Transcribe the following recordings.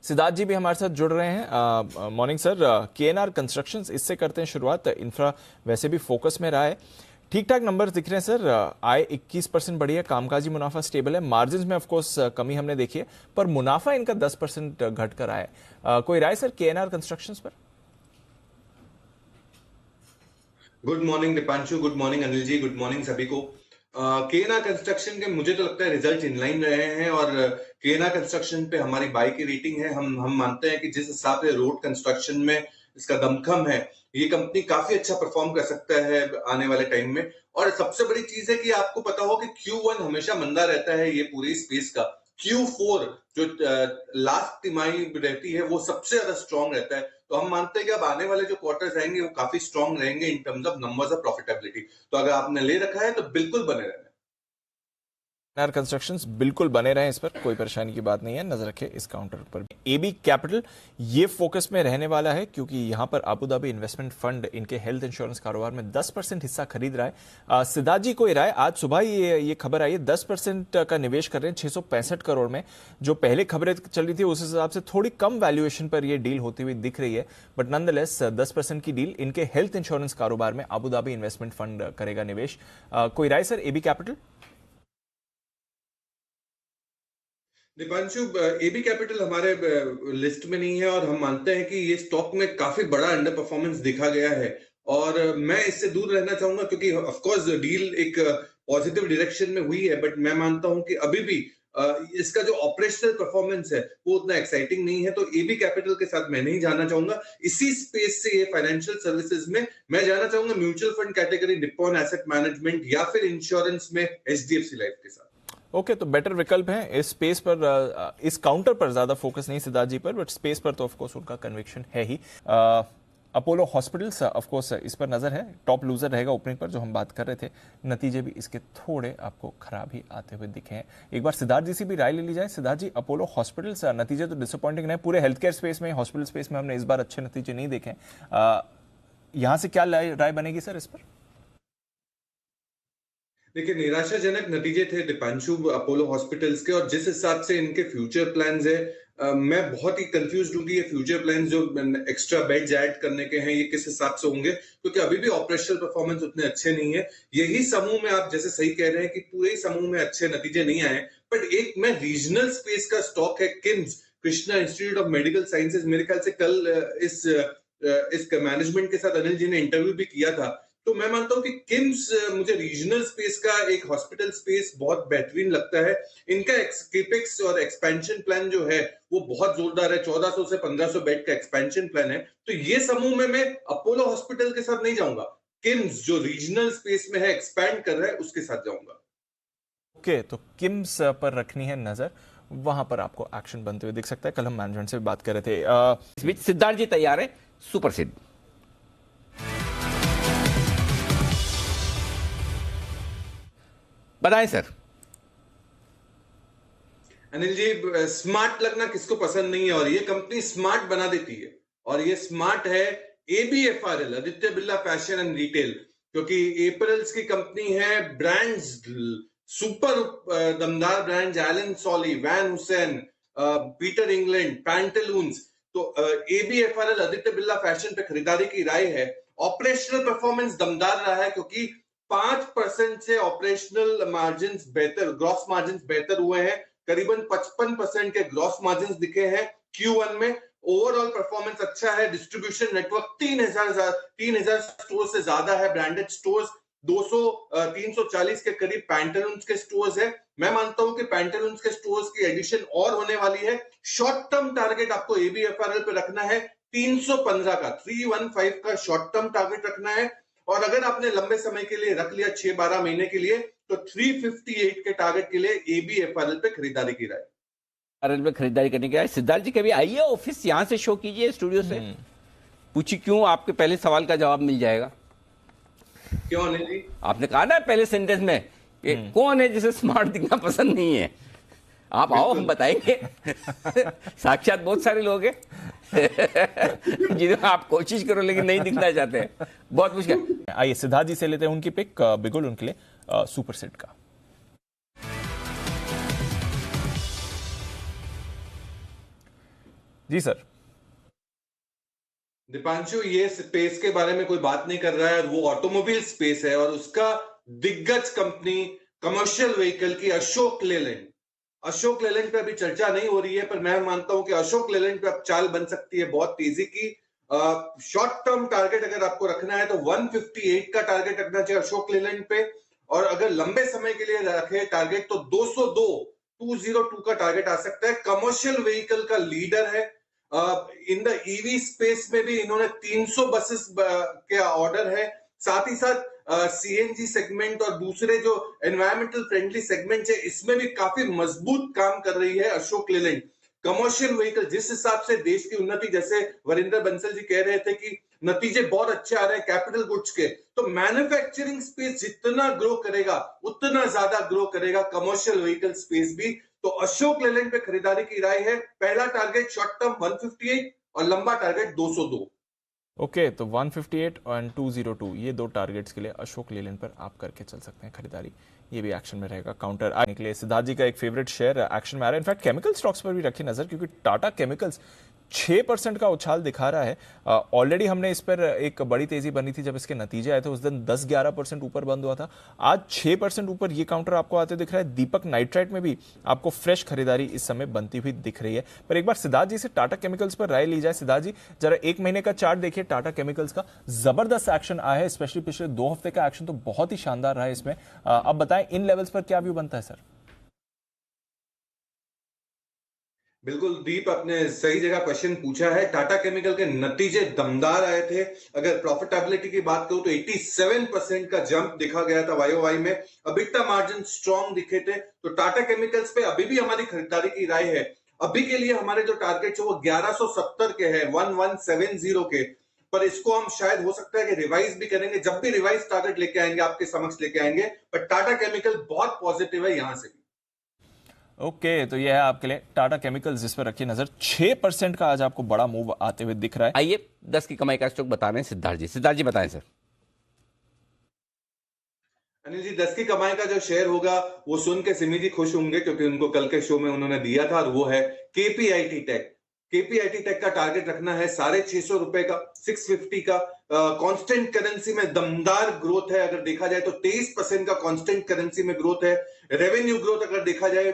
सिद्धार्थ जी भी हमारे साथ जुड़ रहे हैं। Morning sir. केएनआर कंस्ट्रक्शंस, इससे करते हैं शुरुआत। इंफ्रा वैसे भी फोकस में रहा है, ठीक ठाक नंबर दिख रहे हैं सर। आय 21% बढ़ी है, कामकाजी मुनाफा स्टेबल है, मार्जिन में ऑफकोर्स कमी हमने देखी है, पर मुनाफा इनका 10% घट कर आया है। कोई राय सर केएनआर कंस्ट्रक्शंस पर? Good morning Dipanshu, good morning Anil ji, good morning सभी को। केएनआर कंस्ट्रक्शन के मुझे तो लगता है रिजल्ट इनलाइन रहे हैं और केएनआर कंस्ट्रक्शन पे हमारी बाई की रेटिंग है। हम मानते हैं कि जिस हिसाब से रोड कंस्ट्रक्शन में इसका दमखम है, ये कंपनी काफी अच्छा परफॉर्म कर सकता है आने वाले टाइम में। और सबसे बड़ी चीज है कि आपको पता हो कि Q1 हमेशा मंदा रहता है ये पूरी स्पेस का। Q4 जो लास्ट तिमाही रहती है वो सबसे ज्यादा स्ट्रॉन्ग रहता है। तो हम मानते हैं कि अब आने वाले जो क्वार्टर्स आएंगे वो काफी स्ट्रॉन्ग रहेंगे in terms of numbers of profitability. तो अगर आपने ले रखा है तो बिल्कुल बने रहना। केएनआर कंस्ट्रक्शंस बिल्कुल बने रहे, इस पर कोई परेशानी की बात नहीं है। नजर रखें इस काउंटर पर। एबी कैपिटल ये फोकस में रहने वाला है क्योंकि यहां पर अबू धाबी इन्वेस्टमेंट फंड इनके हेल्थ इंश्योरेंस कारोबार में 10% हिस्सा खरीद रहा है। सिद्धार्थ जी कोई राय? आज सुबह ये खबर आई है 10% का निवेश कर रहे हैं 665 करोड़ में। जो पहले खबरें चल रही थी उस हिसाब से थोड़ी कम वैल्यूएशन पर यह डील होती हुई दिख रही है, बट नॉनदलेस 10% की डील इनके हेल्थ इंश्योरेंस कारोबार में अबू धाबी इन्वेस्टमेंट फंड करेगा निवेश। कोई राय sir AB capital? Dipanshu, AB capital हमारे लिस्ट में नहीं है और हम मानते हैं कि ये स्टॉक में काफी बड़ा अंडर परफॉर्मेंस दिखा गया है और मैं इससे दूर रहना चाहूंगा क्योंकि ऑफ कोर्स डील एक पॉजिटिव डायरेक्शन में हुई है, बट मैं मानता हूं कि अभी भी इसका जो ऑपरेशनल परफॉर्मेंस है वो उतना एक्साइटिंग नहीं है। तो एबी कैपिटल के साथ मैं नहीं जाना चाहूंगा। इसी स्पेस से ये फाइनेंशियल सर्विसेज में मैं जाना चाहूंगा mutual fund category, Nippon asset management या फिर इंश्योरेंस में एचडीएफसी लाइफ के साथ। ओके, तो बेटर विकल्प है इस स्पेस पर। इस काउंटर पर ज्यादा फोकस नहीं सिद्धार्थ जी पर, बट स्पेस पर तो ऑफकोर्स उनका कन्विक्शन है ही। अपोलो हॉस्पिटल्स ऑफकोर्स इस पर नजर है, टॉप लूजर रहेगा ओपनिंग पर जो हम बात कर रहे थे। नतीजे भी इसके थोड़े आपको खराब ही आते हुए दिखे हैं। एक बार सिद्धार्थ जी से भी राय ले ली जाए। सिद्धार्थ जी, अपोलो हॉस्पिटल्स नतीजे तो डिसअपॉइंटिंग है, पूरे हेल्थ केयर स्पेस में, हॉस्पिटल स्पेस में हमने इस बार अच्छे नतीजे नहीं देखे। यहां से क्या राय बनेगी सर इस पर? देखिए, निराशाजनक नतीजे थे दीपांशु अपोलो हॉस्पिटल्स के, और जिस हिसाब से इनके फ्यूचर प्लान्स है मैं बहुत ही कंफ्यूज हूँ कि ये फ्यूचर प्लान्स जो एक्स्ट्रा बेड्स ऐड करने के हैं ये किस हिसाब से होंगे, क्योंकि अभी भी ऑपरेशनल परफॉर्मेंस उतने अच्छे नहीं है। यही समूह में आप जैसे सही कह रहे हैं कि पूरे ही समूह में अच्छे नतीजे नहीं आए, बट एक मैं रीजनल स्पेस का स्टॉक है KIMS, Krishna institute of medical sciences. मेरे ख्याल से कल इस मैनेजमेंट के साथ अनिल जी ने इंटरव्यू भी किया था। तो मैं मानता हूं कि किम्स मुझे रीजनल स्पेस का एक हॉस्पिटल स्पेस बहुत बेहतरीन लगता है। इनका केपेक्स और एक्सपेंशन प्लान जो है वो बहुत जोरदार है, 1400 से 1500 बेड का एक्सपेंशन प्लान है। तो ये समूह में मैं अपोलो हॉस्पिटल के साथ नहीं जाऊंगा, किम्स जो रीजनल स्पेस में है, एक्सपैंड कर रहा है, उसके साथ जाऊंगा। ओके, तो किम्स पर रखनी है नजर, वहां पर आपको एक्शन बनते हुए दिख सकता है। कल हम मैनेजमेंट से भी बात कर रहे थे। इस बीच सिद्धार्थ जी तैयार है, सुप्रसिद्ध। बताएं सर। अनिल जी, स्मार्ट लगना किसको पसंद नहीं है और ये कंपनी स्मार्ट बना देती है, और ये स्मार्ट है ABFRL, Aditya Birla fashion and retail, क्योंकि एपरल्स की कंपनी है। ब्रांड्स सुपर दमदार brands, Allen Solly, Van Heusen, Peter England, Pantaloons. तो ABFRL आदित्य बिरला फैशन पे खरीदारी की राय है। ऑपरेशनल परफॉर्मेंस दमदार रहा है क्योंकि 5% से ऑपरेशनल मार्जिन बेहतर, ग्रॉस मार्जिन बेहतर हुए हैं। करीबन 55% के ग्रॉस मार्जिन दिखे हैं Q1 में। ओवरऑल परफॉर्मेंस अच्छा है। डिस्ट्रीब्यूशन नेटवर्क 3000 स्टोर से ज्यादा है। ब्रांडेड स्टोर्स 340 के करीब पैंटलून्स के स्टोर्स है। मैं मानता हूं कि पैंटलून्स के स्टोर्स की एडिशन और होने वाली है। शॉर्ट टर्म टारगेट आपको ABFRL पे रखना है 315 का, 315 का शॉर्ट टर्म टारगेट रखना है। और अगर आपने लंबे समय के लिए रख लिया, 6-12 महीने के लिए, तो 358 के टारगेट के लिए ABFRL पे खरीदारी की राय। RL में खरीदारी करने के लिए सिद्धार्थ जी कभी आइए ऑफिस, यहां से शो कीजिए स्टूडियो से, पूछिए क्यों, आपके पहले सवाल का जवाब मिल जाएगा। क्यों अनिल जी? आपने कहा ना पहले सेंटेंस में कि कौन है जिसे स्मार्ट दिखना पसंद नहीं है। आप आओ, हम बताएंगे। साक्षात बहुत सारे लोग हैं जिन्हें आप कोशिश करो लेकिन नहीं दिखना चाहते, बहुत मुश्किल। आइए सिद्धार्थ जी से लेते हैं उनकी पिक, बिगुल उनके लिए सुपर सेट का। जी सर। दीपांशु, ये स्पेस के बारे में कोई बात नहीं कर रहा है, और वो ऑटोमोबाइल स्पेस है, और उसका दिग्गज कंपनी कमर्शियल व्हीकल की अशोक लेलैंड, अशोक लेलैंड पे अभी चर्चा नहीं हो रही है, पर मैं मानता हूं कि अशोक लेलैंड पे अब चाल बन सकती है बहुत तेजी की। शॉर्ट टर्म टारगेट अगर आपको रखना है तो 158 का टारगेट रखना चाहिए अशोक लेलैंड पे, और अगर लंबे समय के लिए रखे टारगेट तो 202 का टारगेट आ सकता है। कमर्शियल व्हीकल का लीडर है। इन द ईवी स्पेस में भी इन्होंने 300 बसेस के ऑर्डर है। साथ ही साथ सीएनजी सेगमेंट और दूसरे जो एनवायरमेंटल फ्रेंडली सेगमेंट है, इसमें भी काफी मजबूत काम कर रही है अशोक लेलैंड। कमर्शियल व्हीकल जिस हिसाब से देश की उन्नति, जैसे वरिंदर बंसल जी कह रहे थे कि नतीजे बहुत अच्छे आ रहे हैं कैपिटल गुड्स के, तो मैन्युफैक्चरिंग स्पेस जितना ग्रो करेगा उतना ज्यादा ग्रो करेगा कमर्शियल व्हीकल स्पेस भी। तो अशोक लेलैंड पे खरीदारी की राय है। पहला टारगेट शॉर्ट टर्म 158 और लंबा टारगेट 202। ओके, तो 158 एंड 202 ये दो टारगेट्स के लिए अशोक लेलैंड पर आप करके चल सकते हैं खरीदारी। ये भी एक्शन में रहेगा काउंटर आने के लिए। सिद्धार्थ जी का एक फेवरेट शेयर एक्शन में आ रहा है। इनफैक्ट केमिकल स्टॉक्स पर भी रखी नजर, क्योंकि टाटा केमिकल्स 6% का उछाल दिखा रहा है। ऑलरेडी हमने इस पर एक बड़ी तेजी बनी थी जब इसके नतीजे आए थे, उस दिन 10-11% ऊपर बंद हुआ था। आज 6% ऊपर ये काउंटर आपको आते दिख रहा है। दीपक नाइट्राइट में भी आपको फ्रेश खरीदारी इस समय बनती हुई दिख रही है। पर एक बार सिद्धार्थ जी से टाटा केमिकल्स पर राय ली जाए। सिद्धार्थ जी, जरा एक महीने का चार्ट देखिए टाटा केमिकल्स का, जबरदस्त एक्शन आया है। स्पेशली पिछले 2 हफ्ते का एक्शन तो बहुत ही शानदार रहा है इसमें। अब बताएं इन लेवल्स पर क्या व्यू बनता है सर? बिल्कुल दीप, आपने सही जगह क्वेश्चन पूछा है। टाटा केमिकल के नतीजे दमदार आए थे। अगर प्रॉफिटेबिलिटी की बात करूं तो 87% का जंप दिखा गया था वाईओवाई में। अबिटा मार्जिन स्ट्रॉन्ग दिखे थे। तो टाटा केमिकल्स पे अभी भी हमारी खरीदारी की राय है। अभी के लिए हमारे जो टारगेट है वो 1170 के हैं, 1170 के, पर इसको हम शायद हो सकता है कि रिवाइज भी करेंगे। जब भी रिवाइज टारगेट लेके आएंगे आपके समक्ष लेके आएंगे, पर टाटा केमिकल बहुत पॉजिटिव है यहां से भी। ओके, तो यह है आपके लिए टाटा केमिकल्स, जिस पर रखिए नजर। 6% का आज आपको बड़ा मूव आते हुए दिख रहा है। आइए 10 की कमाई का स्टॉक बता रहे हैं सिद्धार्थ जी। सिद्धार्थ जी बताएं सर। अनिल जी, 10 की कमाई का जो शेयर होगा वो सुन के सिमी जी खुश होंगे, क्योंकि उनको कल के शो में उन्होंने दिया था, और वो है केपीआईटी टेक। केपीआईटी टेक का टारगेट रखना है 650 रुपए का, 650 का। कांस्टेंट करेंसी में दमदार ग्रोथ है। अगर देखा जाए तो 23% का कांस्टेंट करेंसी में ग्रोथ है। रेवेन्यू ग्रोथ अगर देखा जाए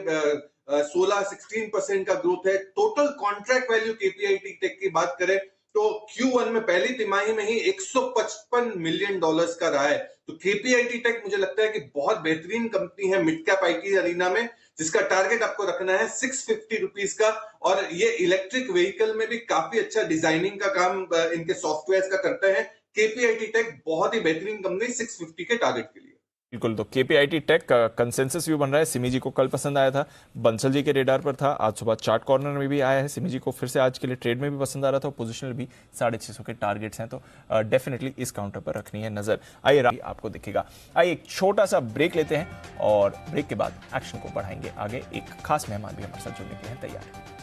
16-16% का ग्रोथ है। Total contract value KPIT tech की बात करें तो Q1 में पहली तिमाही में ही $155 मिलियन का रहा है। तो केपीआईटी टेक मुझे लगता है कि बहुत बेहतरीन कंपनी है मिड कैप आईटी अरीना में, जिसका टारगेट आपको रखना है 650 रुपीस का। और ये इलेक्ट्रिक व्हीकल में भी काफी अच्छा डिजाइनिंग का काम इनके सॉफ्टवेयर का करते हैं। केपीआईटी टेक बहुत ही बेहतरीन कंपनी, 650 के टारगेट के लिए। बिल्कुल, तो केपीआईटी टेक का कंसेंसस व्यू बन रहा है। सिमी जी को कल पसंद आया था, बंसल जी के रेडार पर था, आज सुबह चार्ट कॉर्नर में भी आया है। सिमी जी को फिर से आज के लिए ट्रेड में भी पसंद आ रहा था। पोजिशनल भी 650 के टारगेट्स हैं, तो डेफिनेटली इस काउंटर पर रखनी है नजर। आइए आपको दिखेगा। आइए एक छोटा सा ब्रेक लेते हैं और ब्रेक के बाद एक्शन को बढ़ाएंगे आगे। एक खास मेहमान भी हमारे साथ जुड़ने के लिए तैयार है।